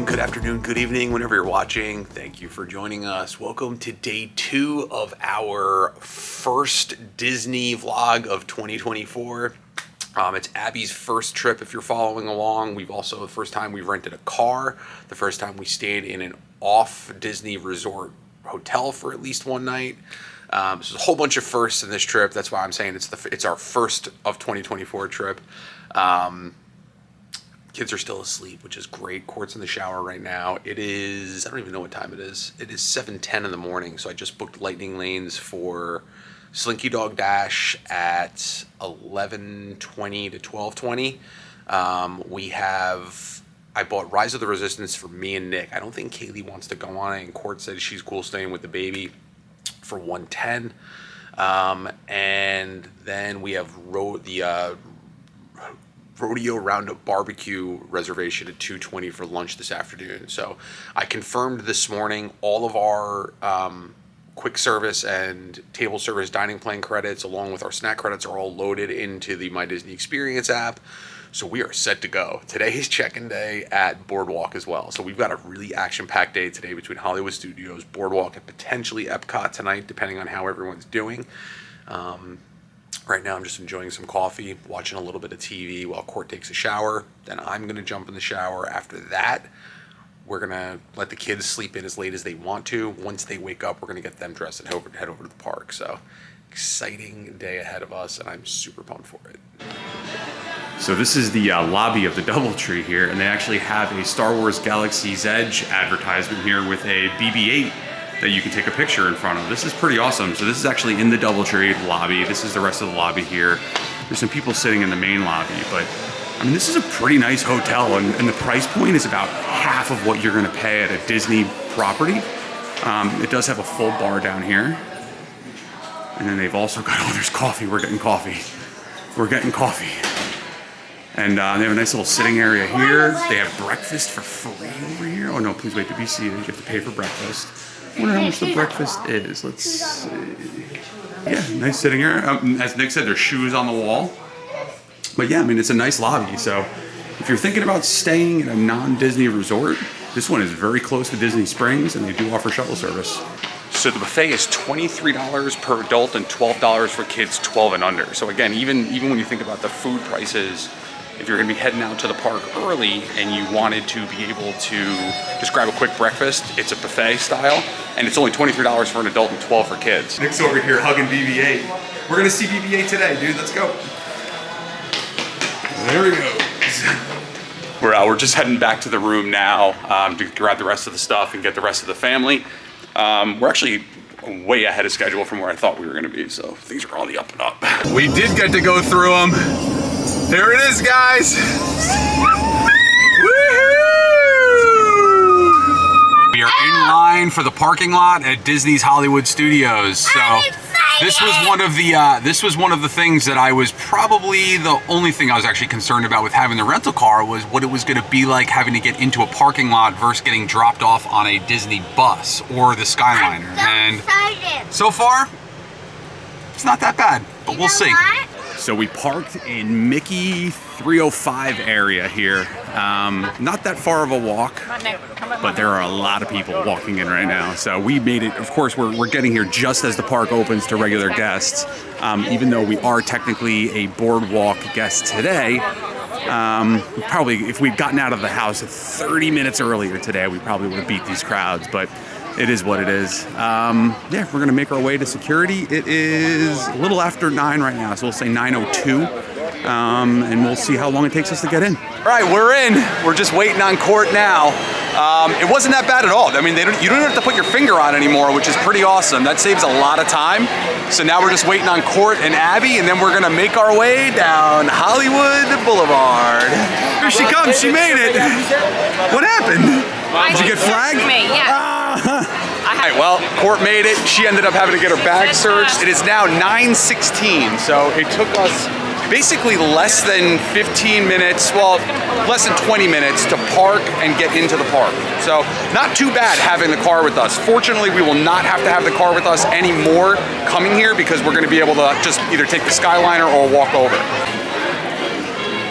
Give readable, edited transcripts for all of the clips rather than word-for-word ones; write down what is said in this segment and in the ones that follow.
morning, good afternoon, good evening, whenever you're watching. Thank you for joining us. Welcome to day 2 of our first Disney vlog of 2024. It's Abby's first trip if you're following along. We've also, the first time we've rented a car, the first time we stayed in an off Disney resort hotel for at least one night. So there's a whole bunch of firsts in this trip. That's why I'm saying it's our first of 2024 trip. Kids are still asleep, which is great. Court's in the shower right now. It is, I don't even know what time it is. It is 7:10 in the morning, so I just booked lightning lanes for Slinky Dog Dash at 11:20 to 12:20. I bought Rise of the Resistance for me and Nick. I don't think Kaylee wants to go on it, and Court said she's cool staying with the baby for 110. And then we have Rodeo Roundup barbecue reservation at 2:20 for lunch this afternoon. So I confirmed this morning all of our quick service and table service dining plan credits along with our snack credits are all loaded into the My Disney Experience app. So we are set to go. Today is check-in day at Boardwalk as well. So we've got a really action-packed day today between Hollywood Studios, Boardwalk, and potentially Epcot tonight, depending on how everyone's doing. Right now I'm just enjoying some coffee, watching a little bit of TV while Court takes a shower. Then I'm gonna jump in the shower. After that, we're gonna let the kids sleep in as late as they want to. Once they wake up, we're gonna get them dressed and head over to the park. So exciting day ahead of us, and I'm super pumped for it. So this is the lobby of the DoubleTree here, and they actually have a Star Wars Galaxy's Edge advertisement here with a BB-8 that you can take a picture in front of. This is pretty awesome. So this is actually in the DoubleTree lobby. This is the rest of the lobby here. There's some people sitting in the main lobby, but I mean, this is a pretty nice hotel, and the price point is about half of what you're gonna pay at a Disney property. It does have a full bar down here. And then they've also got, oh, there's coffee. We're getting coffee. We're getting coffee. And they have a nice little sitting area here. They have breakfast for free over here. Oh no, please wait to be seated. You have to pay for breakfast. I wonder how much the breakfast is. Let's see. Yeah, nice sitting area. As Nick said, there's shoes on the wall. But yeah, I mean, it's a nice lobby. So if you're thinking about staying in a non-Disney resort, this one is very close to Disney Springs, and they do offer shuttle service. So the buffet is $23 per adult and $12 for kids 12 and under. So again, even when you think about the food prices, if you're gonna be heading out to the park early and you wanted to be able to just grab a quick breakfast, it's a buffet style, and it's only $23 for an adult and 12 for kids. Nick's over here hugging BB-8. We're gonna see BB-8 today, dude, let's go. There we go. We're just heading back to the room now to grab the rest of the stuff and get the rest of the family. We're actually way ahead of schedule from where I thought we were gonna be, so things are on the up and up. We did get to go through them. Here it is, guys. We are in line for the parking lot at Disney's Hollywood Studios. So this was one of the things that I was probably the only thing I was actually concerned about with having the rental car was what it was going to be like having to get into a parking lot versus getting dropped off on a Disney bus or the Skyliner. And so far, it's not that bad, but we'll see. So we parked in Mickey 305 area here. Not that far of a walk, but there are a lot of people walking in right now. So we made it, of course, we're getting here just as the park opens to regular guests. Even though we are technically a Boardwalk guest today, probably, if we'd gotten out of the house 30 minutes earlier today, we probably would have beat these crowds, but it is what it is. Yeah, we're gonna make our way to security. It is a little after 9 right now, so we'll say 9:02, and we'll see how long it takes us to get in. All right, we're in. We're just waiting on Court now. It wasn't that bad at all. I mean, you don't have to put your finger on anymore, which is pretty awesome. That saves a lot of time. So now we're just waiting on Court and Abby, and then we're gonna make our way down Hollywood Boulevard. Here she comes, she made it. What happened? Did you get flagged? All right, well, Court made it. She ended up having to get her bag searched. It is now 9:16, so it took us basically less than 15 minutes, well, less than 20 minutes to park and get into the park. So not too bad having the car with us. Fortunately, we will not have to have the car with us anymore coming here because we're gonna be able to just either take the Skyliner or walk over.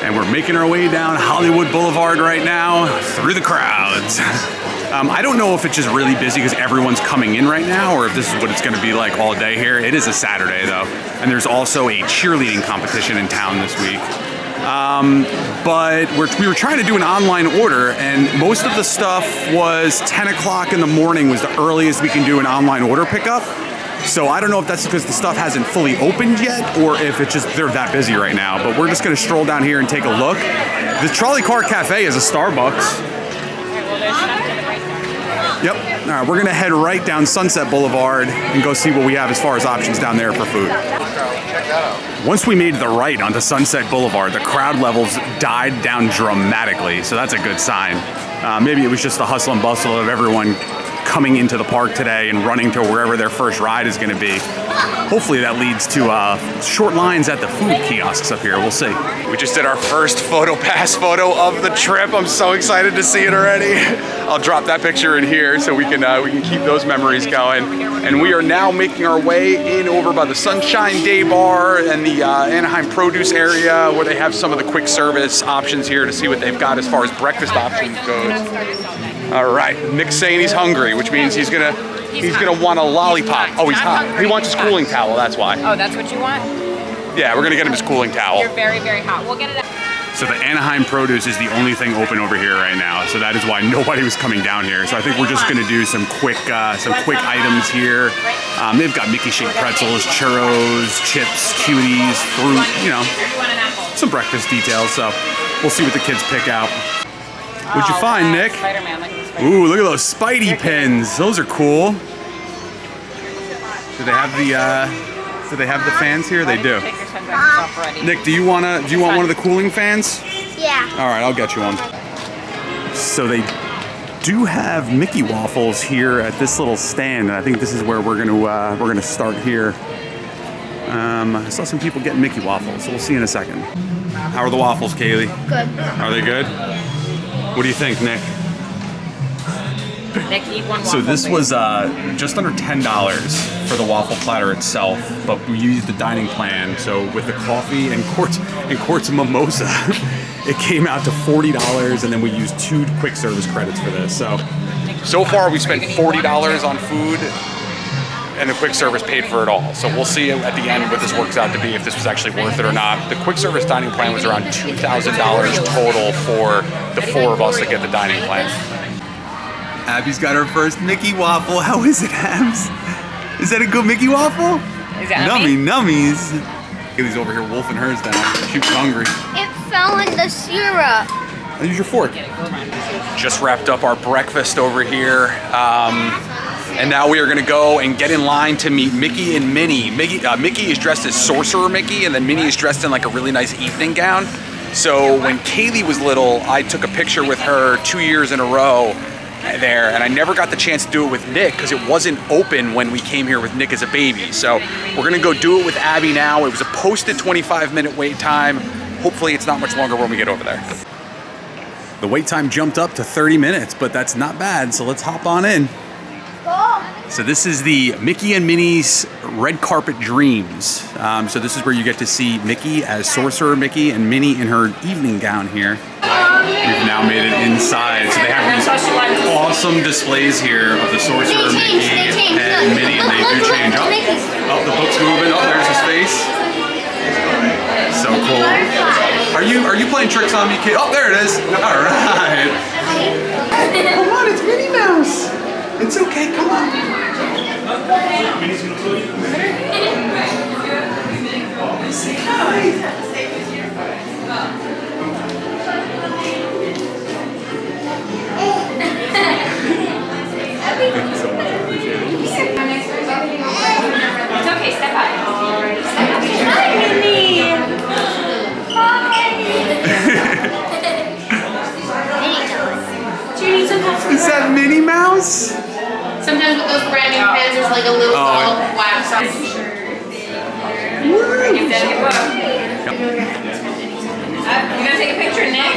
And And we're making our way down Hollywood Boulevard right now through the crowds. I don't know if it's just really busy because everyone's coming in right now or if this is what it's going to be like all day here. It is a Saturday though. And there's also a cheerleading competition in town this week. But we were trying to do an online order and most of the stuff was 10 o'clock in the morning was the earliest we can do an online order pickup. So I don't know if that's because the stuff hasn't fully opened yet or if it's just they're that busy right now. But we're just going to stroll down here and take a look. The Trolley Car Cafe is a Starbucks. Yep. All right, we're going to head right down Sunset Boulevard and go see what we have as far as options down there for food. Once we made the right onto Sunset Boulevard, the crowd levels died down dramatically. So that's a good sign. Maybe it was just the hustle and bustle of everyone coming into the park today and running to wherever their first ride is going to be. Hopefully that leads to short lines at the food kiosks up here. We'll see. We just did our first photo pass photo of the trip. I'm so excited to see it already. I'll drop that picture in here so we can keep those memories going. And we are now making our way in over by the Sunshine Day Bar and the Anaheim Produce area where they have some of the quick service options here to see what they've got as far as breakfast options goes. All right, Nick's saying he's hungry, which means he's gonna want a lollipop. Oh, he's hot. He wants his cooling towel. That's why. Oh, that's what you want? Yeah, we're gonna get him his cooling towel. You're very, very hot. We'll get it. So the Anaheim Produce is the only thing open over here right now. So that is why nobody was coming down here. So I think we're just gonna do some quick items here. They've got Mickey shaped pretzels, churros, chips, cuties, fruit, you know, some breakfast details. So we'll see what the kids pick out. What'd you find, Nick? Spider-Man, like the Spider-Man. Ooh, look at those Spidey pins. Those are cool. Do they have the fans here? They do. Take your sunglasses off already. Nick, do you want one of the cooling fans? Yeah. All right, I'll get you one. So they do have Mickey waffles here at this little stand, and I think this is where we're gonna start here. I saw some people getting Mickey waffles, so we'll see in a second. How are the waffles, Kaylee? Good. Are they good? What do you think, Nick? Nick, eat one waffle, So this please. was just under $10 for the waffle platter itself, but we used the dining plan. So with the coffee and quarts of mimosa, it came out to $40, and then we used 2 quick service credits for this. So far, we spent $40 on food, and the quick service paid for it all. So we'll see at the end what this works out to be, if this was actually worth it or not. The quick service dining plan was around $2,000 total for the 4 of us to get the dining plan. Abby's got her first Mickey waffle. How is it, Abs? Is that a good Mickey waffle? Is that Nummy me? nummies. Kaylee's over here wolfing hers down. She was hungry. It fell in the syrup. Use your fork. Just wrapped up our breakfast over here. And now we are gonna go and get in line to meet Mickey and Minnie. Mickey is dressed as Sorcerer Mickey, and then Minnie is dressed in like a really nice evening gown. So when Kaylee was little, I took a picture with her 2 years in a row there, and I never got the chance to do it with Nick because it wasn't open when we came here with Nick as a baby. So we're gonna go do it with Abby now. It was a posted 25-minute wait time. Hopefully it's not much longer when we get over there. The wait time jumped up to 30 minutes, but that's not bad. So let's hop on in. So this is the Mickey and Minnie's Red Carpet Dreams. So this is where you get to see Mickey as Sorcerer Mickey and Minnie in her evening gown here. We've now made it inside. So they have these awesome displays here of the Sorcerer Mickey and Minnie, and they do change up. Oh, the book's moving. Oh, there's his face. So cool. Are you playing tricks on me, kid? Oh, there it is. All right. Come on, it's Minnie Mouse. It's okay, come on. Say hi. Thank you so much, I appreciate it. It's okay, step up. Hi, Minnie. Do you need some help? Is that Minnie Mouse? Sometimes with those brand new pens, there's like a little ball of wax on it. Give that a book. You gonna take a picture, Nick?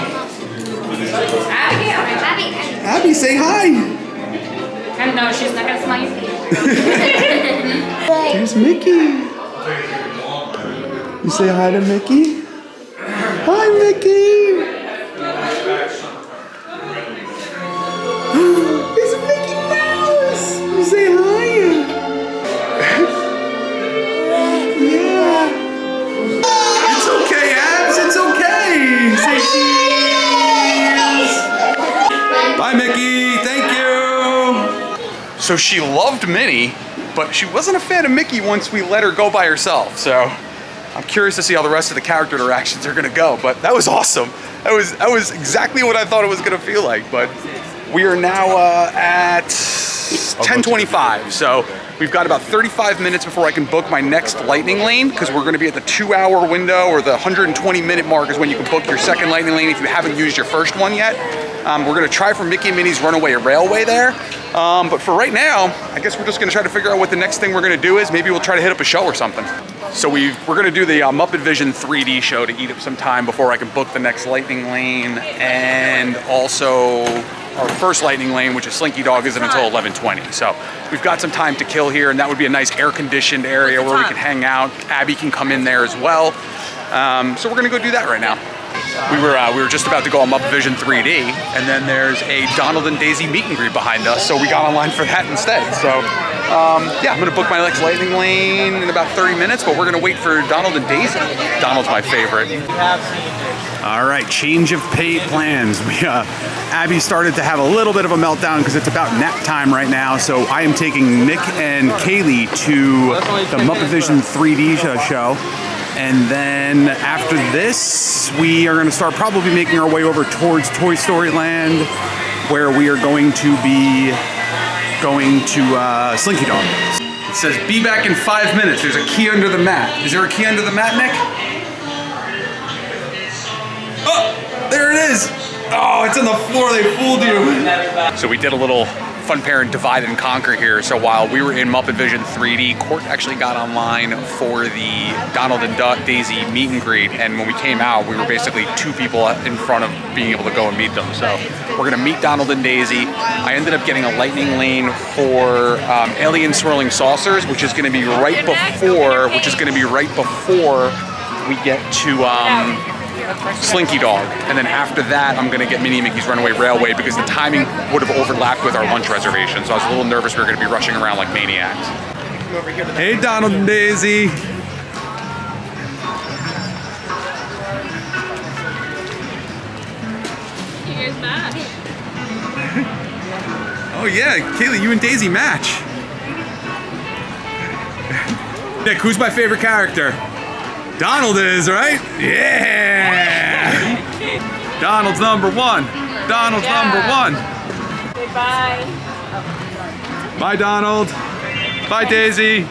Abigail. Abby, say hi. No, she's not gonna smell your feet. There's Mickey. You say hi to Mickey? Hi, Mickey. It's Mickey Mouse. Say hi. Yeah. It's okay, Abs. It's okay. Say cheese. Bye, Mickey. Thank you. So she loved Minnie, but she wasn't a fan of Mickey once we let her go by herself. So I'm curious to see how the rest of the character interactions are gonna go, but that was awesome. That was exactly what I thought it was gonna feel like, but we are now at 10:25, so we've got about 35 minutes before I can book my next lightning lane, because we're gonna be at the 2-hour window, or the 120-minute mark is when you can book your second lightning lane if you haven't used your first one yet. We're gonna try for Mickey and Minnie's Runaway Railway there. But for right now, I guess we're just gonna try to figure out what the next thing we're gonna do is. Maybe we'll try to hit up a show or something. So we're gonna do the Muppet Vision 3D show to eat up some time before I can book the next lightning lane. And also our first lightning lane, which is Slinky Dog, isn't until 11:20. So we've got some time to kill here, and that would be a nice air-conditioned area where we can hang out. Abby can come in there as well. So we're gonna go do that right now. We were just about to go on Muppet Vision 3D, and then there's a Donald and Daisy meet and greet behind us, so we got online for that instead. So yeah, I'm gonna book my next lightning lane in about 30 minutes, but we're gonna wait for Donald and Daisy. Donald's my favorite. All right, change of plans. Abby started to have a little bit of a meltdown because it's about nap time right now, so I am taking Nick and Kaylee to the Muppet Vision 3D show. And then after this, we are going to start probably making our way over towards Toy Story Land, where we are going to be going to Slinky Dog. It says, be back in 5 minutes. There's a key under the mat. Is there a key under the mat, Nick? Oh, there it is. Oh, it's on the floor. They fooled you. So we did a little fun parent divide and conquer here. So while we were in Muppet Vision 3D, Court actually got online for the Donald and Daisy meet and greet, and when we came out, we were basically 2 people in front of being able to go and meet them. So we're gonna meet Donald and Daisy. I ended up getting a lightning lane for Alien Swirling Saucers, which is gonna be right before we get to Slinky Dog, and then after that I'm gonna get Minnie and Mickey's Runaway Railway because the timing would have overlapped with our lunch reservation, so I was a little nervous we were gonna be rushing around like maniacs. Hey Donald and Daisy! You guys match. Oh yeah, Kaylee, you and Daisy match. Nick, who's my favorite character? Donald is, right? Yeah! Donald's number 1. Donald's number 1. Say bye. Bye, Donald. Bye, Daisy.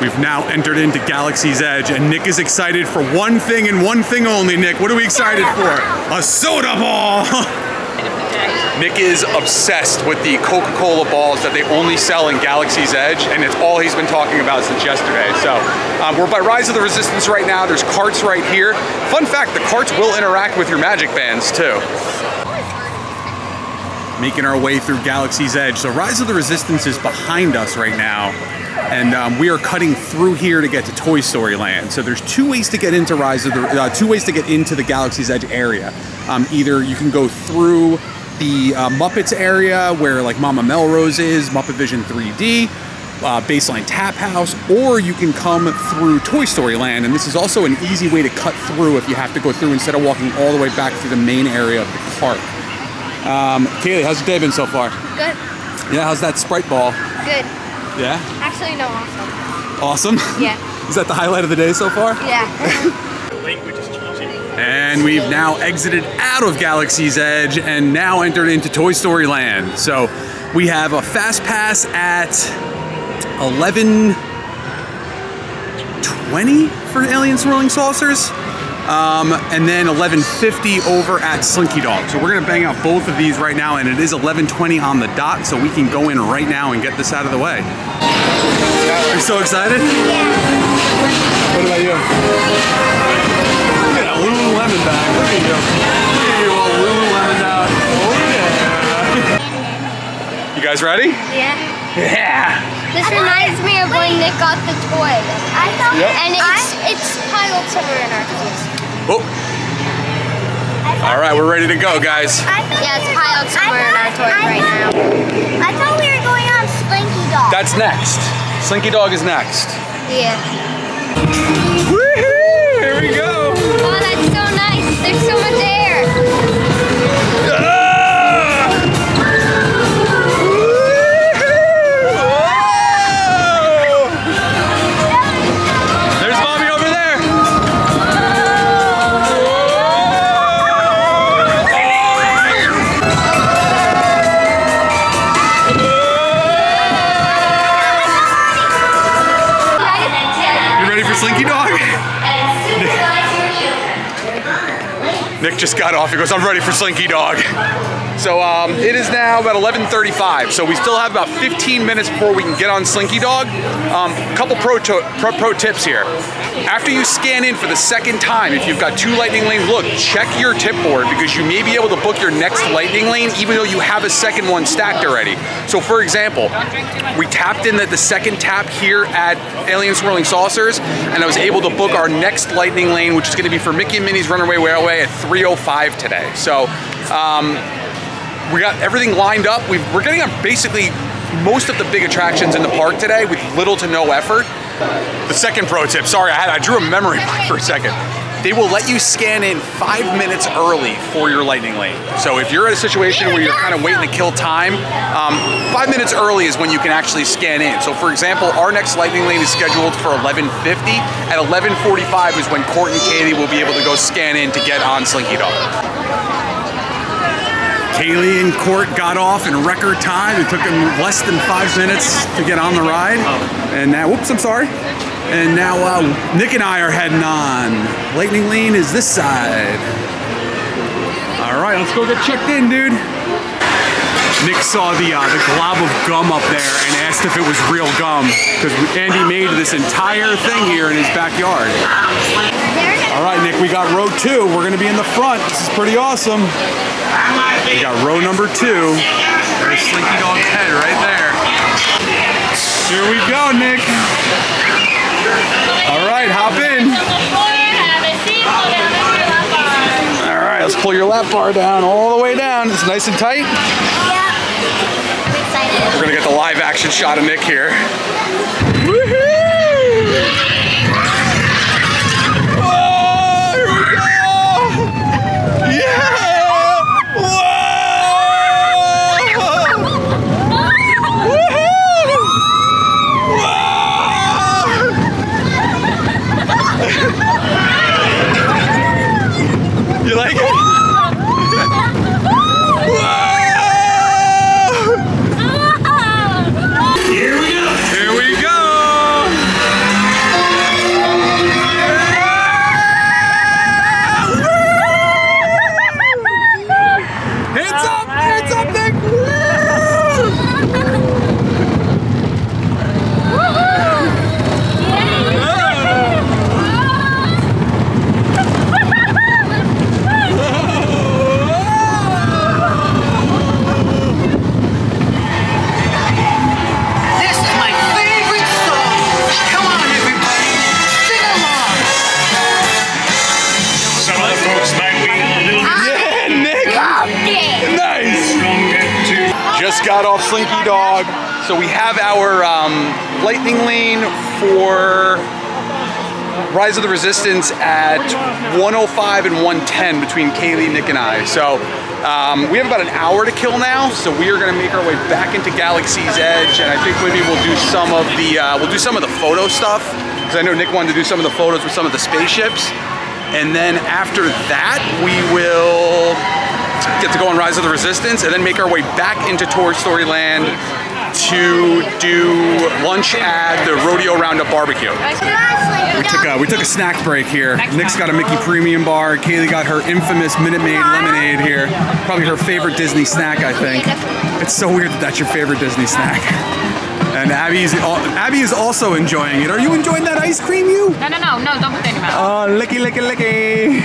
We've now entered into Galaxy's Edge, and Nick is excited for one thing and one thing only, Nick. What are we excited for? A soda ball! Nick is obsessed with the Coca-Cola balls that they only sell in Galaxy's Edge, and it's all he's been talking about since yesterday. So we're by Rise of the Resistance right now. There's carts right here. Fun fact, the carts will interact with your magic bands too. Making our way through Galaxy's Edge. So Rise of the Resistance is behind us right now, and we are cutting through here to get to Toy Story Land. So there's 2 ways to get into the Galaxy's Edge area. Either you can go through the Muppets area where like Mama Melrose is, Muppet Vision 3D, Baseline Tap House, or you can come through Toy Story Land, and this is also an easy way to cut through if you have to go through instead of walking all the way back through the main area of the park. Kaylee, how's your day been so far? Good. Yeah, how's that Sprite ball? Good. Yeah? Actually, no, awesome. Awesome? Yeah. Is that the highlight of the day so far? Yeah. And we've now exited out of Galaxy's Edge and now entered into Toy Story Land. So we have a fast pass at 11:20 for Alien Swirling Saucers. And then 11:50 over at Slinky Dog. So we're gonna bang out both of these right now, and it is 11:20 on the dot, so we can go in right now and get this out of the way. Are you so excited? Yeah. What about you? Look at that Lululemon bag. Look at you. Look at you all Lululemon out. Oh yeah. You guys ready? Yeah. Yeah. This reminds me of when Nick got the toy. And it's piled somewhere in our toys. Oh. All right, we're ready to go, guys. Yeah, it's piled somewhere in our toys right now. I thought we were going on Slinky Dog. That's next. Slinky Dog is next. Yeah. Woohoo! Here we go. Oh, that's so nice. There's so much air. There's Mommy over there. You ready for Slinky Dog? Nick just got off. He goes, I'm ready for Slinky Dog. So it is now about 11:35. So we still have about 15 minutes before we can get on Slinky Dog. Couple pro tips here. After you scan in for the second time, if you've got 2 lightning lanes, look, check your tip board because you may be able to book your next lightning lane even though you have a second one stacked already. So for example, we tapped in at the second tap here at Alien Swirling Saucers, and I was able to book our next lightning lane, which is going to be for Mickey and Minnie's Runaway Railway at 3:05 today. So we got everything lined up. We're getting on basically most of the big attractions in the park today with little to no effort. The second pro tip, sorry, I drew a memory blank for a second. They will let you scan in 5 minutes early for your lightning lane. So if you're in a situation where you're kind of waiting to kill time, 5 minutes early is when you can actually scan in. So for example, our next lightning lane is scheduled for 11:50. At 11:45 is when Court and Katie will be able to go scan in to get on Slinky Dog. Kaylee and Court got off in record time. It took them less than 5 minutes to get on the ride. And now, whoops, I'm sorry. And now Nick and I are heading on. Lightning lane is this side. All right, let's go get checked in, dude. Nick saw the glob of gum up there and asked if it was real gum because Andy made this entire thing here in his backyard. All right, Nick, we got row 2. We're gonna be in the front. This is pretty awesome. We got row number 2. There's Slinky Dog's head right there. Here we go, Nick. All right, hop in. All right, let's pull your lap bar down all the way down. It's nice and tight. Yeah. I'm excited. We're gonna get the live action shot of Nick here. Woohoo! Oh, here we go! Yeah! You like it? Here we go. Here we go. Hands up! Hands up, Nick! Just got off Slinky Dog. So we have our lightning lane for Rise of the Resistance at 105 and 110 between Kaylee, Nick, and I. So we have about an hour to kill now. So we are going to make our way back into Galaxy's Edge, and I think maybe we'll do some of the photo stuff because I know Nick wanted to do some of the photos with some of the spaceships. And then after that, we will get to go on Rise of the Resistance and then make our way back into Toy Story Land to do lunch at the Rodeo Roundup barbecue. We took a snack break here. Nick's got a Mickey Premium bar. Kaylee got her infamous Minute Maid lemonade here. Probably her favorite Disney snack, I think. It's so weird that that's your favorite Disney snack. And Abby is also enjoying it. Are you enjoying that ice cream, you? No, don't put it in your mouth. Oh, licky, licky, licky.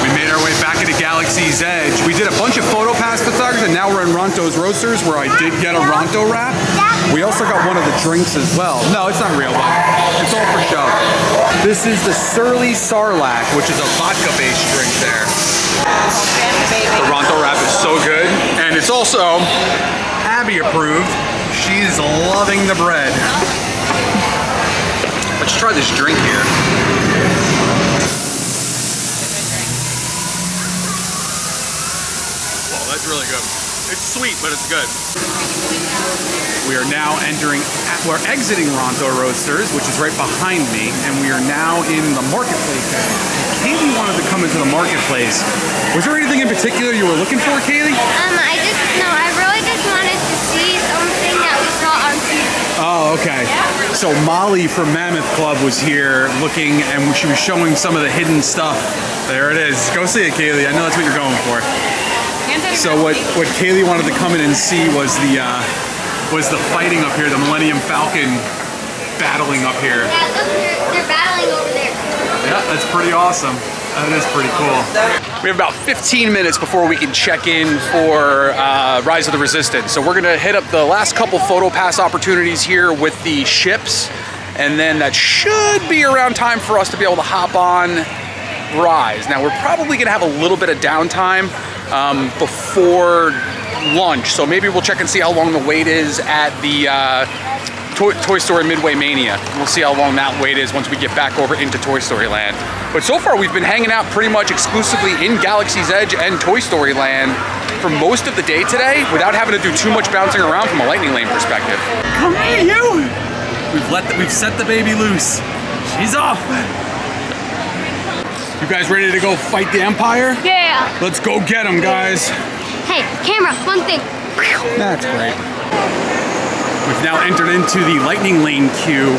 We made our way back into Galaxy Galaxy's Edge. We did a bunch of photo pass photography, and now we're in Ronto's Roasters, where I did get a Ronto wrap. We also got one of the drinks as well. No, it's not real, but it's all for show. This is the Surly Sarlacc, which is a vodka-based drink there. The Ronto wrap is so good, and it's also Abby approved. She's loving the bread. Let's try this drink here. Wow, that's really good. It's sweet, but it's good. We are now we're exiting Ronto Roasters, which is right behind me, and we are now in the marketplace area. Kaylee wanted to come into the marketplace. Was there anything in particular you were looking for, Kaylee? I really just wanted to see something that we saw on TV. Oh, okay. So Molly from Mammoth Club was here looking, and she was showing some of the hidden stuff. There it is. Go see it, Kaylee. I know that's what you're going for. So what Kaylee wanted to come in and see was the fighting up here, the Millennium Falcon battling up here. Yeah, look, they're battling over there. Yeah, that's pretty awesome. That is pretty cool. We have about 15 minutes before we can check in for Rise of the Resistance. So we're gonna hit up the last couple photo pass opportunities here with the ships, and then that should be around time for us to be able to hop on Rise. Now we're probably gonna have a little bit of downtime before lunch, so maybe we'll check and see how long the wait is at the Toy Story Midway Mania. We'll see how long that wait is once we get back over into Toy Story Land. But so far we've been hanging out pretty much exclusively in Galaxy's Edge and Toy Story Land for most of the day today without having to do too much bouncing around from a lightning lane perspective. Come here, you! We've set the baby loose. She's off. You guys ready to go fight the Empire? Yeah. Let's go get them, guys. Hey, camera, one thing. That's great. We've now entered into the lightning lane queue,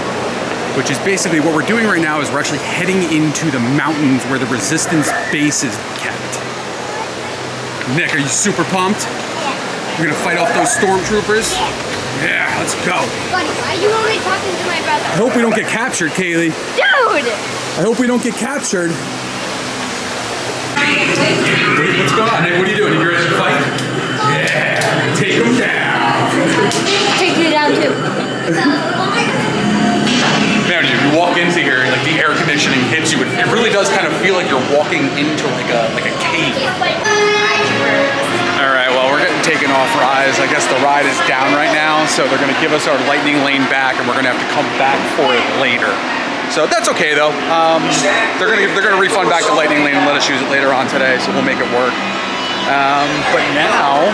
which is basically what we're doing right now is we're actually heading into the mountains where the Resistance base is kept. Nick, are you super pumped? Yeah. We're gonna fight off those stormtroopers? Yeah, let's go. Buddy, why are you only talking to my brother? I hope we don't get captured, Kaylee. Dude! I hope we don't get captured. What's going on, Nick? What are you doing? You ready to fight? Yeah, take them down. Take you down too. Man, you walk into here, like the air conditioning hits you. It really does kind of feel like you're walking into like a cave. All right, well, we're getting taken off Rise. I guess the ride is down right now, so they're gonna give us our lightning lane back, and we're gonna have to come back for it later. So that's okay though. They're gonna refund back the lightning lane and let us use it later on today, so we'll make it work. But now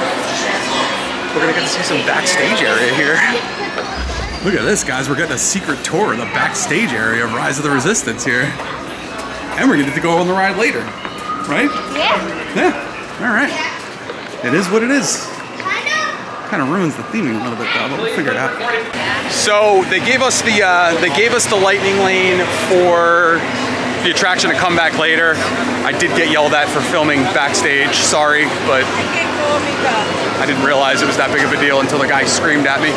we're gonna get to see some backstage area here. Look at this, guys. We're getting a secret tour of the backstage area of Rise of the Resistance here, and we're gonna get to go on the ride later, right? Yeah. Yeah. All right. It is what it is. Kind of ruins the theming a little bit though, but we'll figure it out. So they gave us the lightning lane for the attraction to come back later. I did get yelled at for filming backstage, sorry, but I didn't realize it was that big of a deal until the guy screamed at me.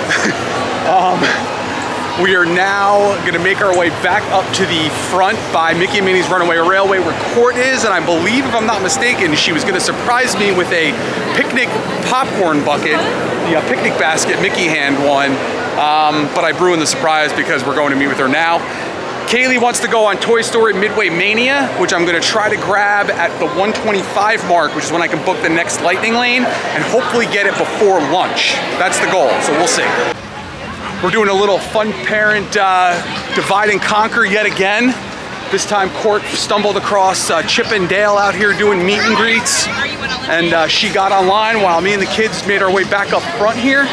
We are now gonna make our way back up to the front by Mickey and Minnie's Runaway Railway where Court is, and I believe, if I'm not mistaken, she was gonna surprise me with a picnic popcorn bucket, the picnic basket Mickey hand won, but I ruined the surprise because we're going to meet with her now. Kaylee wants to go on Toy Story Midway Mania, which I'm gonna try to grab at the 1:25 mark, which is when I can book the next lightning lane, and hopefully get it before lunch. That's the goal, so we'll see. We're doing a little fun parent divide and conquer yet again. This time Court stumbled across Chip and Dale out here doing meet and greets, and she got online while me and the kids made our way back up front here.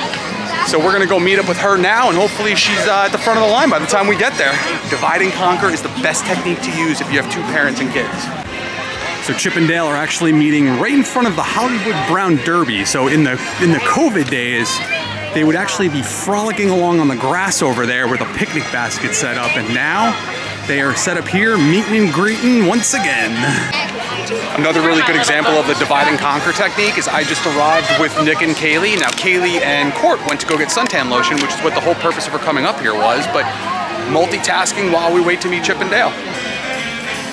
So we're gonna go meet up with her now, and hopefully she's at the front of the line by the time we get there. Divide and conquer is the best technique to use if you have two parents and kids. So Chip and Dale are actually meeting right in front of the Hollywood Brown Derby. So in the COVID days, they would actually be frolicking along on the grass over there with a picnic basket set up, and now they are set up here meeting and greeting once again. Another really good example of the divide and conquer technique is I just arrived with Nick and Kaylee. Now Kaylee and Court went to go get suntan lotion, which is what the whole purpose of her coming up here was, but multitasking while we wait to meet Chip and Dale.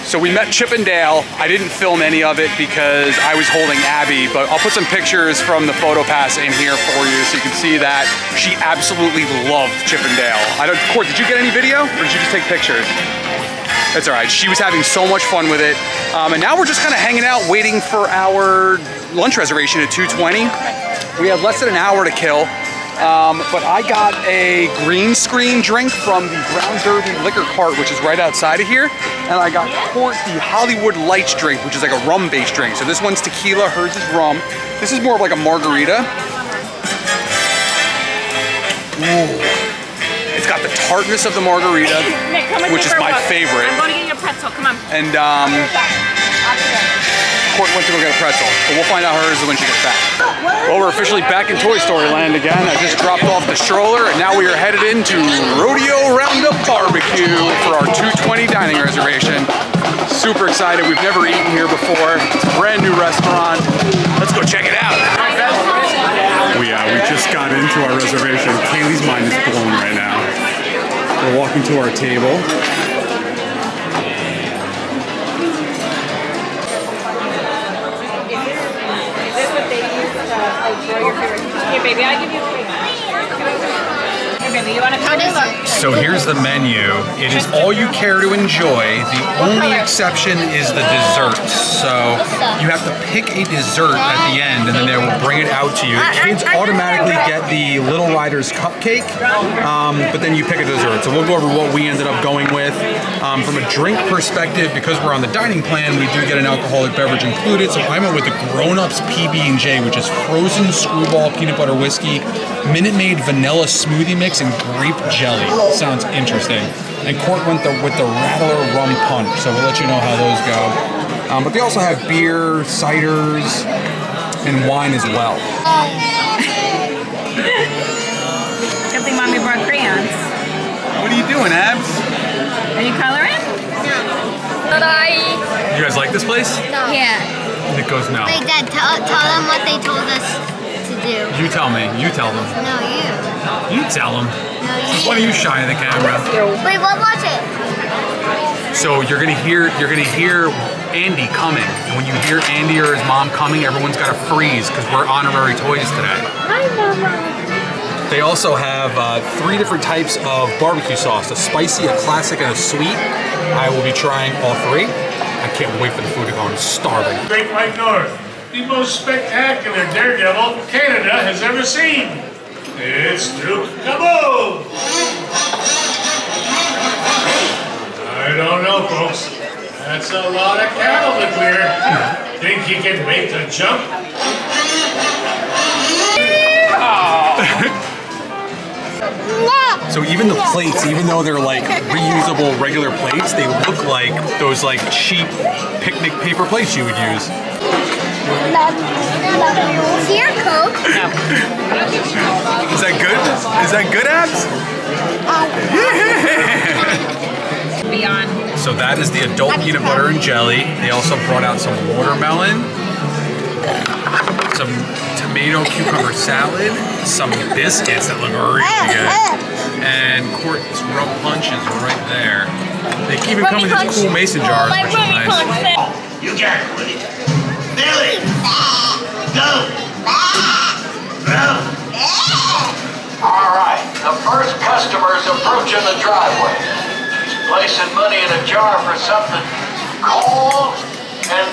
So we met Chip and Dale. I didn't film any of it because I was holding Abby, but I'll put some pictures from the photo pass in here for you so you can see that she absolutely loved Chip and Dale. Court, did you get any video or did you just take pictures? That's all right. She was having so much fun with it. And now we're just kind of hanging out waiting for our lunch reservation at 2:20. We have less than an hour to kill. But I got a green screen drink from the Brown Derby liquor cart, which is right outside of here. And I got Court the Hollywood Lights drink, which is like a rum-based drink. So this one's tequila, hers is rum. This is more of like a margarita. Ooh. It's got the tartness of the margarita, Nick, come with which me is for a my walk. favorite. I'm going to get you a pretzel. Come on. And Court went to go get a pretzel, but we'll find out hers when she gets back. Well, we're officially back in Toy Story Land again. I just dropped off the stroller, and now we are headed into Rodeo Roundup Barbecue for our 2:20 dining reservation. Super excited. We've never eaten here before. It's a brand new restaurant. Let's go check it out. We just got into our reservation. Kaylee's mind is blown right now. We're walking to our table. Here, baby, I'll give you a plate. Here, baby, you want to come and look? So here's the menu. It is all you care to enjoy. The only exception is the desserts. So you have to pick a dessert at the end and then they will bring it out to you. The kids automatically get the Little Riders cupcake, but then you pick a dessert. So we'll go over what we ended up going with. From a drink perspective, because we're on the dining plan, we do get an alcoholic beverage included. So I went with the Grown Ups PB&J, which is frozen screwball peanut butter whiskey, Minute Maid vanilla smoothie mix, and grape jelly. Sounds interesting. And Court went with the Rattler rum punch, so we'll let you know how those go. But they also have beer, ciders, and wine as well. Good thing Mommy brought crayons. What are you doing, Abs? Are you coloring? But You guys like this place? yeah. Nick goes, no. Wait, Dad, tell them what they told us to do. You tell me. You tell them. No, you. You tell them. No, you. Why don't you shine at the camera? Wait, what was it? So you're gonna hear Andy coming. And when you hear Andy or his mom coming, everyone's gotta freeze because we're honorary toys today. Hi, Mama. They also have 3 different types of barbecue sauce: a spicy, a classic, and a sweet. I will be trying all 3. I can't wait for the food to go. I'm starving. Great White North, the most spectacular daredevil Canada has ever seen. It's Duke Kaboom! I don't know, folks. That's a lot of cattle to clear. Think he can make the jump? So even the plates, even though they're like reusable regular plates, they look like those like cheap picnic paper plates you would use. Here, Coke. Is that good? Is that good, Abs? Beyond. So that is the adult peanut butter and jelly. They also brought out some watermelon, some tomato cucumber salad, some biscuits that look really good, and Court's rum punch is right there. They even come in these cool mason jars, which is nice. You got it, buddy. Billy! Go! Go! All right, the first customer's approaching the driveway. He's placing money in a jar for something cold and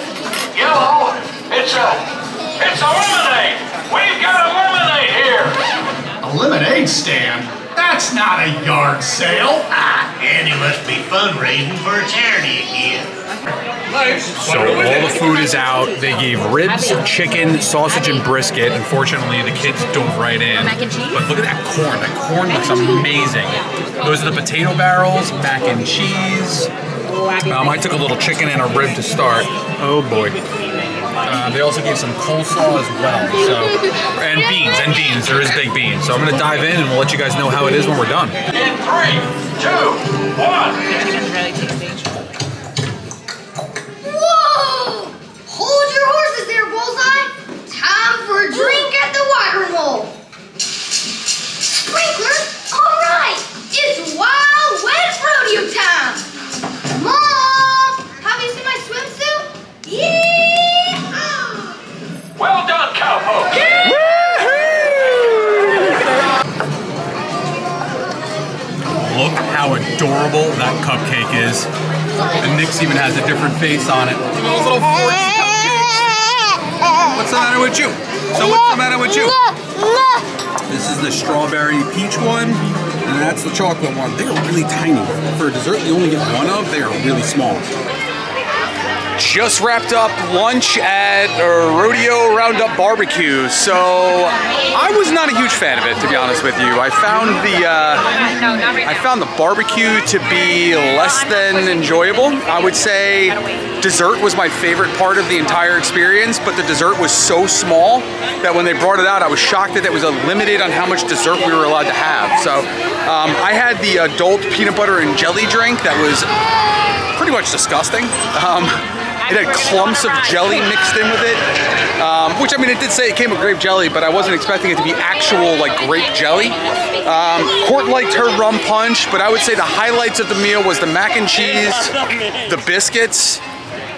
yellow. It's a lemonade. We've got a lemonade here. A lemonade stand? That's not a yard sale. And you must be fundraising for a charity again. So all the food is out. They gave ribs, chicken, sausage, and brisket. Unfortunately, the kids dove right in. Mac and cheese? But look at that corn. That corn looks amazing. Those are the potato barrels, mac and cheese. I took a little chicken and a rib to start. Oh boy. They also gave some coleslaw as well. So, and beans. There is baked beans. So I'm gonna dive in and we'll let you guys know how it is when we're done. In 3, 2, 1. Whoa! Hold your horses there, Bullseye. Time for a drink at the watering hole. Sprinkler, all right. It's Wild West Rodeo time. Mom, have you how adorable that cupcake is. And Nick's even has a different face on it. Those little fortune cupcakes. What's the matter with you? So what's the matter with you? This is the strawberry peach one, and that's the chocolate one. They are really tiny. For a dessert, you only get one of. They are really small. Just wrapped up lunch at Rodeo Roundup Barbecue, so I was not a huge fan of it, to be honest with you. I found the barbecue to be less than enjoyable. I would say dessert was my favorite part of the entire experience, but the dessert was so small that when they brought it out, I was shocked that it was limited on how much dessert we were allowed to have. So I had the adult peanut butter and jelly drink that was pretty much disgusting. It had clumps of jelly mixed in with it, which, I mean, it did say it came with grape jelly, but I wasn't expecting it to be actual, like, grape jelly. Court liked her rum punch, but I would say the highlights of the meal was the mac and cheese, the biscuits,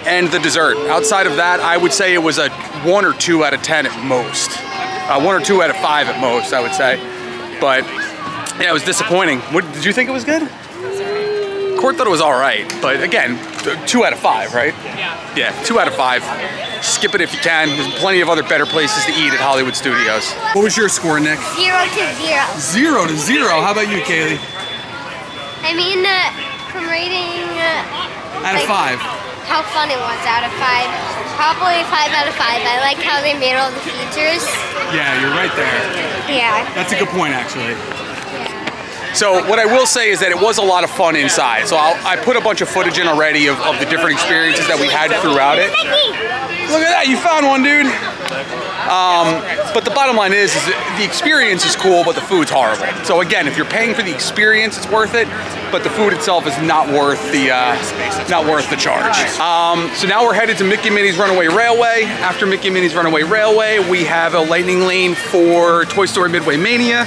and the dessert. Outside of that, I would say it was a 1 or 2 out of 10 at most. 1 or 2 out of 5 at most, I would say. But, yeah, it was disappointing. Did you think it was good? Court thought it was all right, but again, 2 out of 5, right? Yeah, 2 out of 5. Skip it if you can. There's plenty of other better places to eat at Hollywood Studios. What was your score, Nick? 0 to 0. 0 to 0. How about you, Kaylee? I mean, from rating Out of 5. How fun it was out of 5. Probably 5 out of 5. I like how they made all the features. Yeah, you're right there. Yeah. That's a good point, actually. So what I will say is that it was a lot of fun inside. So I put a bunch of footage in already of the different experiences that we had throughout it. Look at that, you found one, dude. But the bottom line is the experience is cool, but the food's horrible. So again, if you're paying for the experience, it's worth it, but the food itself is not worth the charge. So now we're headed to Mickey and Minnie's Runaway Railway. After Mickey and Minnie's Runaway Railway, we have a lightning lane for Toy Story Midway Mania.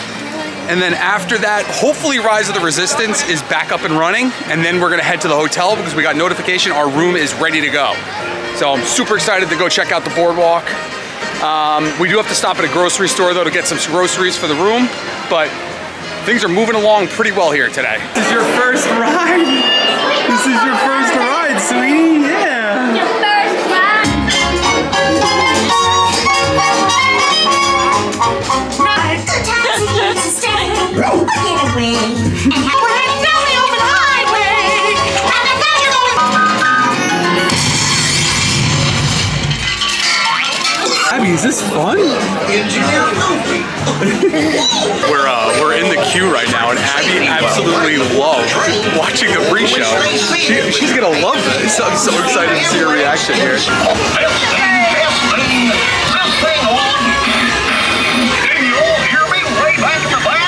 And then after that, hopefully Rise of the Resistance is back up and running. And then we're gonna head to the hotel because we got notification our room is ready to go. So I'm super excited to go check out the Boardwalk. We do have to stop at a grocery store though to get some groceries for the room, but things are moving along pretty well here today. This is your first ride. This is your first ride, sweetie. Yeah. Your first ride. Abby, is this fun? We're in the queue right now, and Abby absolutely loved watching the pre-show. She's gonna love this. I'm so excited to see her reaction here. Can you all hear me way back in the back?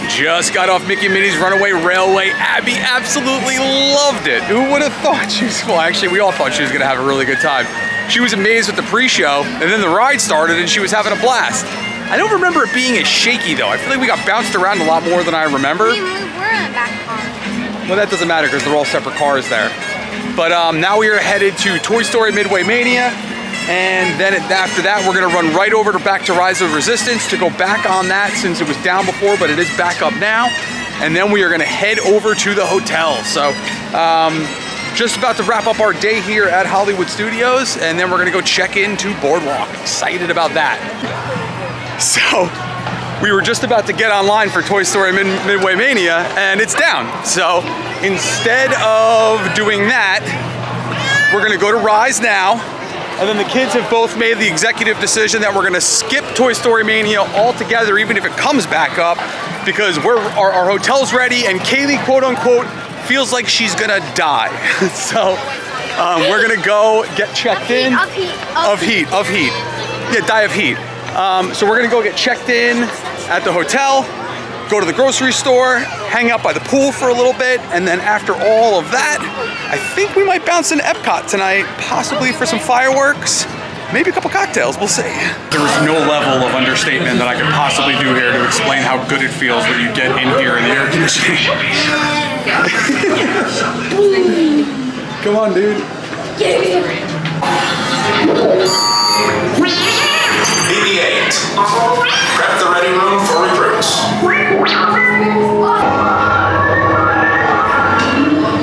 Just got off Mickey and Minnie's Runaway Railway. Abby absolutely loved it. Who would have thought she was, well, actually, we all thought she was gonna have a really good time. She was amazed with the pre-show, and then the ride started and she was having a blast. I don't remember it being as shaky though. I feel like we got bounced around a lot more than I remember. We were in the back car. Well, that doesn't matter because they're all separate cars there. But now we are headed to Toy Story Midway Mania. And then after that, we're gonna run right over to back to Rise of the Resistance to go back on that since it was down before, but it is back up now. And then we are gonna head over to the hotel. So just about to wrap up our day here at Hollywood Studios, and then we're gonna go check into Boardwalk. Excited about that. So, we were just about to get online for Toy Story Midway Mania, and it's down. So, instead of doing that, we're gonna go to Rise now, and then the kids have both made the executive decision that we're gonna skip Toy Story Mania altogether, even if it comes back up, because our hotel's ready, and Kaylee, quote unquote, feels like she's gonna die. So we're gonna go get checked in. Of heat. Yeah, die of heat. So we're gonna go get checked in at the hotel, go to the grocery store, hang out by the pool for a little bit, and then after all of that, I think we might bounce into Epcot tonight, possibly for some fireworks, maybe a couple cocktails, we'll see. There was no level of understatement that I could possibly do here to explain how good it feels when you get in here in the air conditioning. Come on, dude. BB-8. Prep the ready room for recruits.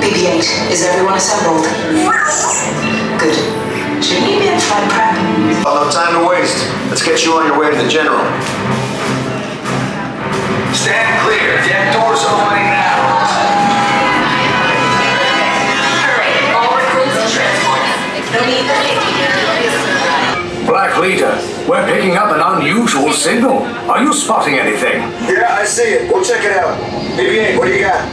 BB-8, is everyone assembled? Good. Should you need me in flight prep? Well, no time to waste. Let's get you on your way to the general. Stand clear. Deck doors opening now. Hurry, all recruits and transport. No need for safety. Black Leader, we're picking up an unusual signal. Are you spotting anything? Yeah, I see it. Go check it out. BB-8, what do you got?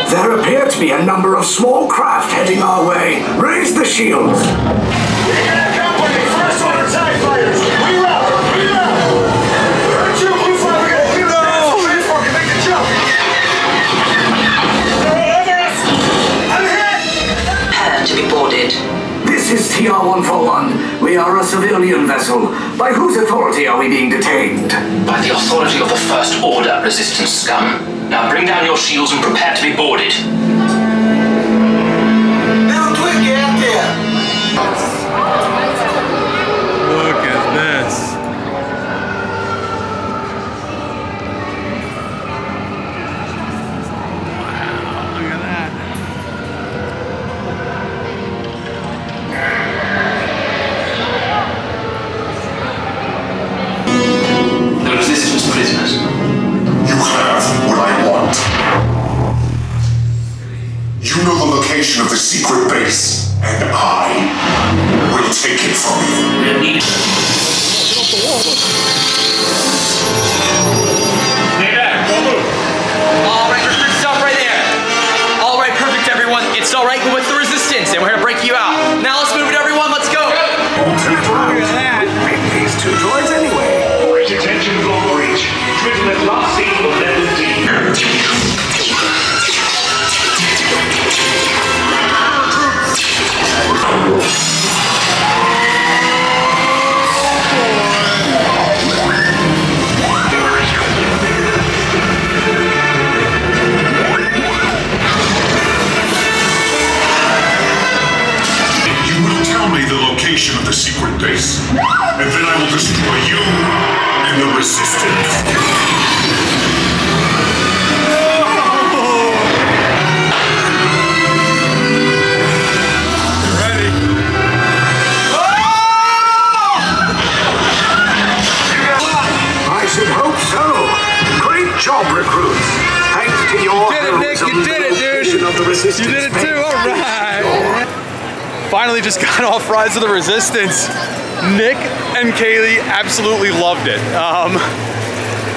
There appear to be a number of small craft heading our way. Raise the shields. Company, first order TIE fighters. Reroute! Heard you, Blue Flag. We gotta clear the transport can make the jump. I'm hit! Prepare to be boarded. This is TR-141. We are a civilian vessel. By whose authority are we being detained? By the authority of the First Order, Resistance scum. Now bring down your shields and prepare to be boarded. Little twig, get out there. Look at this. Wow, look at that. The Resistance prisoners. You have what I want. You know the location of the secret base, and I will take it from you. We'll need Alright, stop right there. Alright, perfect everyone. It's alright, we're with the Resistance and we're gonna break you out. Now let's move it everyone, let's go. Alternate route. Make these two droids anyway. Detention goal reach. Driven at last scene of level D. You will tell me the location of the secret base, and then I will destroy you and the Resistance. Ready? I should hope so. Great job, recruits. Thanks to your You did it, Nick. You did it, dude. of the Resistance You did it too. base. All right. Finally just got off Rise of the Resistance. Nick and Kaylee absolutely loved it.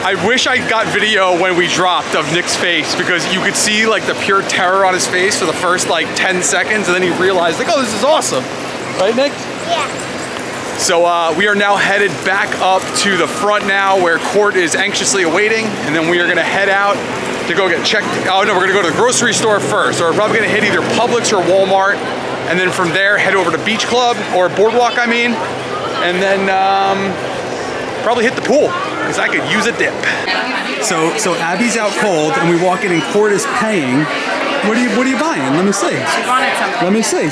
I wish I got video when we dropped of Nick's face, because you could see like the pure terror on his face for the first like 10 seconds, and then he realized like, oh, this is awesome. Right, Nick? Yeah. So we are now headed back up to the front now, where Court is anxiously awaiting, and then we are gonna head out to go get checked. Oh no, we're gonna go to the grocery store first. So we're probably gonna hit either Publix or Walmart, and then from there head over to Beach Club, or Boardwalk I mean, and then probably hit the pool, because I could use a dip. So Abby's out cold, and we walk in and Court is paying. What are you buying? Let me see. She wanted something. Let me see.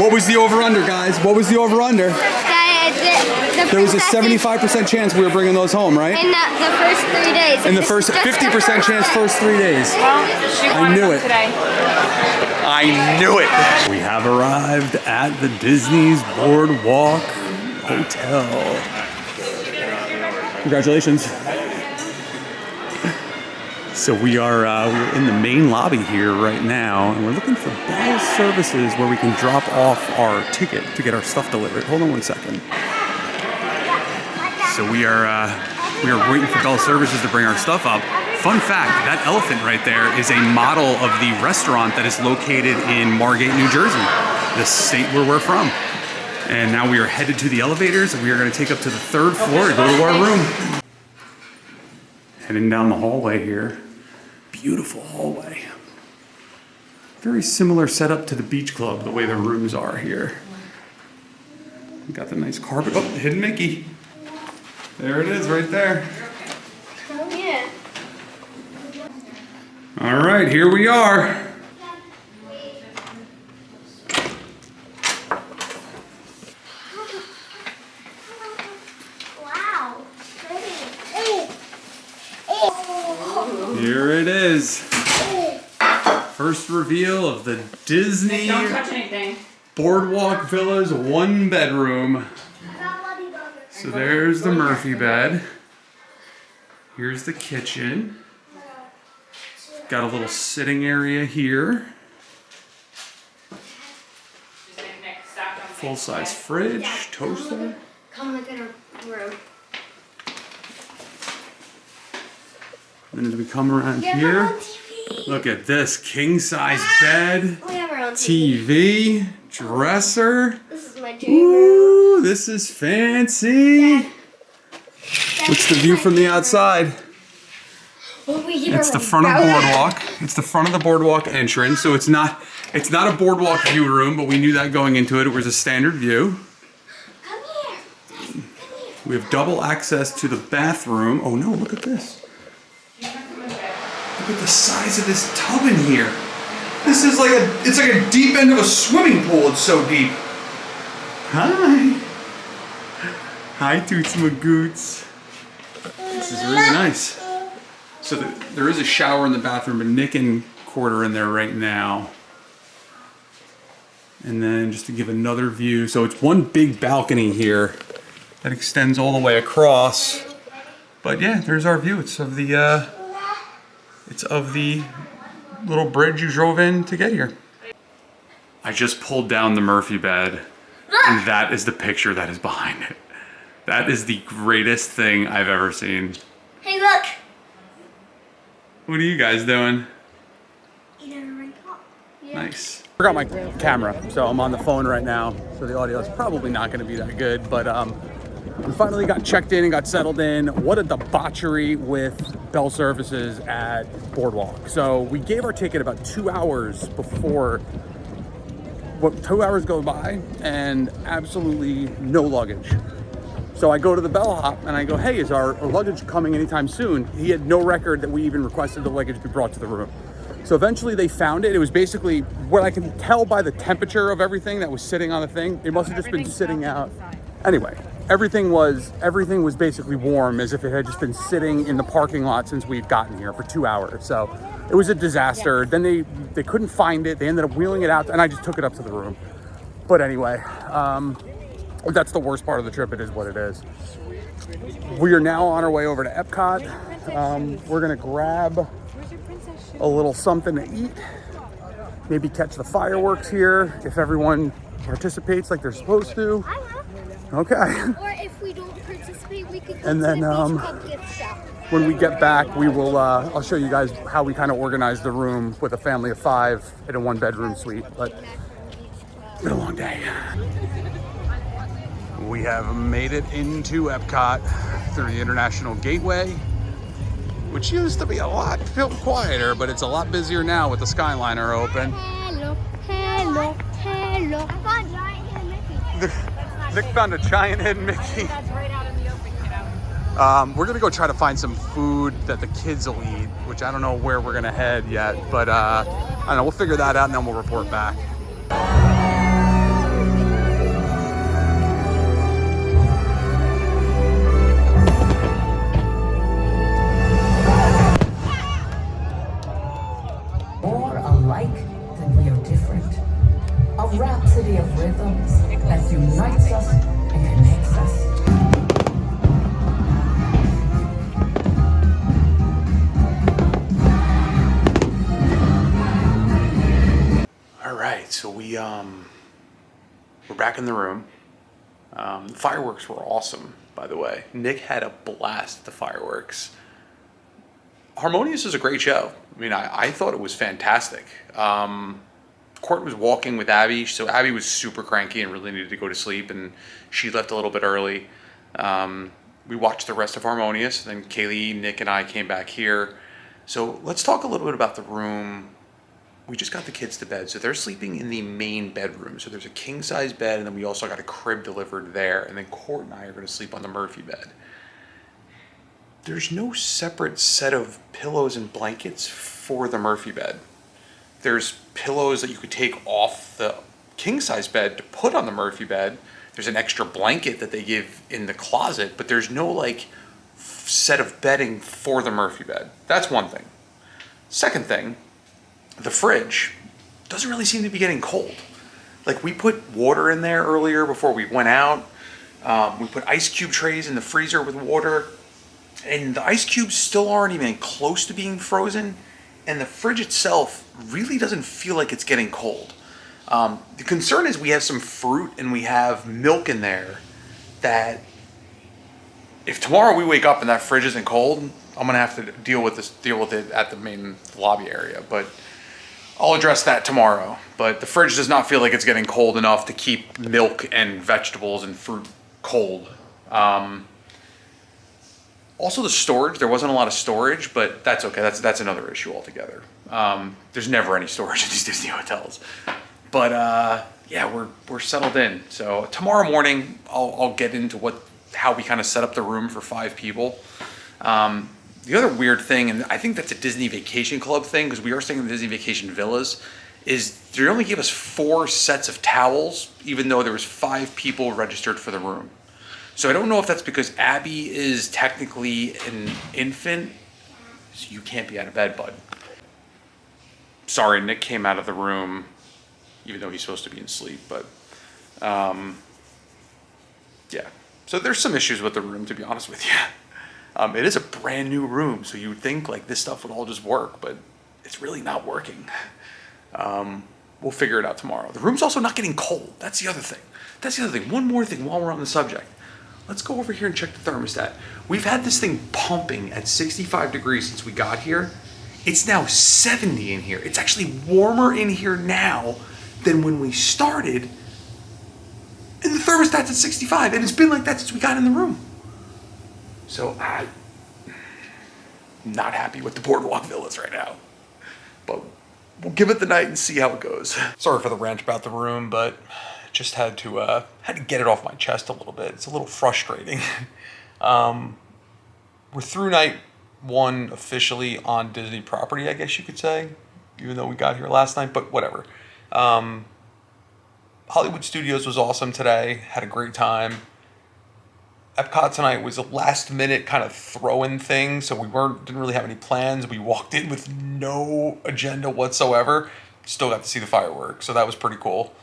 What was the over-under, guys? What was the over-under? The There was a 75% chance we were bringing those home, right? In the first 3 days. In the first 50% chance first 3 days. Well, she I wanted knew them it. today. I knew it. We have arrived at the Disney's Boardwalk Hotel. Congratulations. So we're in the main lobby here right now, and we're looking for Bell Services where we can drop off our ticket to get our stuff delivered. Hold on one second. So we are waiting for Bell Services to bring our stuff up. Fun fact, that elephant right there is a model of the restaurant that is located in Margate, New Jersey, the state where we're from. And now we are headed to the elevators, and we are going to take up to the 3rd floor to go to our room. Heading down the hallway here. Beautiful hallway. Very similar setup to the beach club, the way the rooms are here. We got the nice carpet. Oh, hidden Mickey. There it is right there. Oh, yeah. All right, here we are. Wow. Here it is. First reveal of the Disney Don't touch anything. Boardwalk Villas 1-bedroom. So there's the Murphy bed. Here's the kitchen. Got a little sitting area here. Full-size fridge, toaster. Come look at our room. And then as we come around here, look at this king-size bed, We have our own TV, dresser. This is my dream room. Ooh, this is fancy. What's the view from the outside? It's the front of the boardwalk. It's the front of the boardwalk entrance. So it's not a boardwalk view room, but we knew that going into it. It was a standard view. Come here. We have double access to the bathroom. Oh no, look at this. Look at the size of this tub in here. This is like it's like a deep end of a swimming pool. It's so deep. Hi. Hi, Toots Magoots. This is really nice. So there is a shower in the bathroom, but Nick and Cord are in there right now. And then just to give another view, so it's one big balcony here that extends all the way across. But yeah, there's our view. It's of the little bridge you drove in to get here. I just pulled down the Murphy bed, and that is the picture that is behind it. That is the greatest thing I've ever seen. Hey, look. What are you guys doing? Nice. Forgot my camera, so I'm on the phone right now, so the audio is probably not going to be that good, but we finally got checked in and got settled in. What a debauchery with Bell Services at Boardwalk. So we gave our ticket about 2 hours before, 2 hours go by, and absolutely no luggage. So I go to the bellhop and I go, hey, is our luggage coming anytime soon? He had no record that we even requested the luggage be brought to the room. So eventually they found it. It was basically, what I can tell by the temperature of everything that was sitting on the thing, it must have just been sitting out. Anyway, everything was basically warm, as if it had just been sitting in the parking lot since we'd gotten here for 2 hours. So it was a disaster. Then they couldn't find it. They ended up wheeling it out, and I just took it up to the room. But anyway, that's the worst part of the trip. It is what it is. We are now on our way over to Epcot. We're gonna grab a little something to eat, maybe catch the fireworks here if everyone participates like they're supposed to. Okay. Or if we don't participate, we could go And then to the beach club gift shop. when we get back, we will. I'll show you guys how we kind of organize the room with a family of 5 in a 1-bedroom suite. But it's been a long day. We have made it into Epcot through the International Gateway, which used to be a lot quieter, but it's a lot busier now with the Skyliner open. Hello, hello, hello. I found giant hidden Mickey. Nick found a giant hidden Mickey. That's right out in the open, kiddo. We're gonna go try to find some food that the kids will eat, which I don't know where we're gonna head yet, but I don't know, we'll figure that out and then we'll report back. alike, then we are different. A rhapsody of rhythms that unites us and connects us. All right, so we're back in the room. The fireworks were awesome, by the way. Nick had a blast at the fireworks. Harmonious is a great show. I mean, I thought it was fantastic. Court was walking with Abby, so Abby was super cranky and really needed to go to sleep, and she left a little bit early. We watched the rest of Harmonious, then Kaylee, Nick, and I came back here. So let's talk a little bit about the room. We just got the kids to bed, so they're sleeping in the main bedroom. So there's a king-size bed, and then we also got a crib delivered there, and then Court and I are going to sleep on the Murphy bed. There's no separate set of pillows and blankets for the Murphy bed. There's pillows that you could take off the king-size bed to put on the Murphy bed. There's an extra blanket that they give in the closet, but there's no like set of bedding for the Murphy bed. That's one thing. Second thing, the fridge doesn't really seem to be getting cold. Like, we put water in there earlier before we went out. We put ice cube trays in the freezer with water, and the ice cubes still aren't even close to being frozen, and the fridge itself really doesn't feel like it's getting cold. The concern is we have some fruit and we have milk in there that if tomorrow we wake up and that fridge isn't cold, I'm gonna have to deal with it at the main lobby area, but I'll address that tomorrow. But the fridge does not feel like it's getting cold enough to keep milk and vegetables and fruit cold. Also the storage, there wasn't a lot of storage, but that's okay. That's another issue altogether. There's never any storage in these Disney hotels. But yeah, we're settled in. So tomorrow morning, I'll get into how we kind of set up the room for 5 people. The other weird thing, and I think that's a Disney Vacation Club thing, because we are staying in the Disney Vacation Villas, is they only gave us 4 sets of towels, even though there was 5 people registered for the room. So I don't know if that's because Abby is technically an infant, so you can't be out of bed, bud. Sorry, Nick came out of the room, even though he's supposed to be in sleep, but yeah. So there's some issues with the room, to be honest with you. It is a brand new room, so you would think like this stuff would all just work, but it's really not working. We'll figure it out tomorrow. The room's also not getting cold. That's the other thing. One more thing while we're on the subject. Let's go over here and check the thermostat. We've had this thing pumping at 65 degrees since we got here. It's now 70 in here. It's actually warmer in here now than when we started. And the thermostat's at 65, and it's been like that since we got in the room. So I'm not happy with the Boardwalk Villas right now, but we'll give it the night and see how it goes. Sorry for the rant about the room, but just had to get it off my chest a little bit. It's a little frustrating. We're through night 1 officially on Disney property, I guess you could say, even though we got here last night, but whatever. Hollywood Studios was awesome today. Had a great time. Epcot tonight was a last minute kind of throw-in thing, so we didn't really have any plans. We walked in with no agenda whatsoever. Still got to see the fireworks, so that was pretty cool.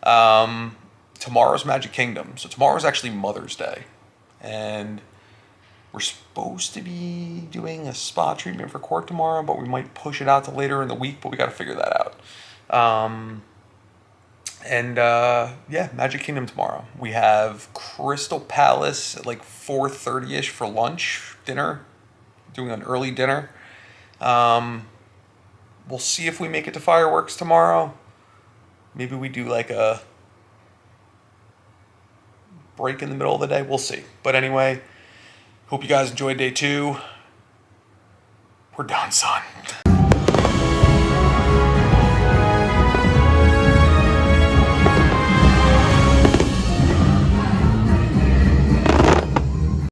Tomorrow's Magic Kingdom. So tomorrow's actually Mother's Day, and we're supposed to be doing a spa treatment for Court tomorrow, but we might push it out to later in the week, but we got to figure that out. Yeah, Magic Kingdom tomorrow. We have Crystal Palace at like 4:30ish for lunch, dinner. Doing an early dinner. We'll see if we make it to fireworks tomorrow. Maybe we do like a break in the middle of the day. We'll see. But anyway, hope you guys enjoyed day 2. We're done, son.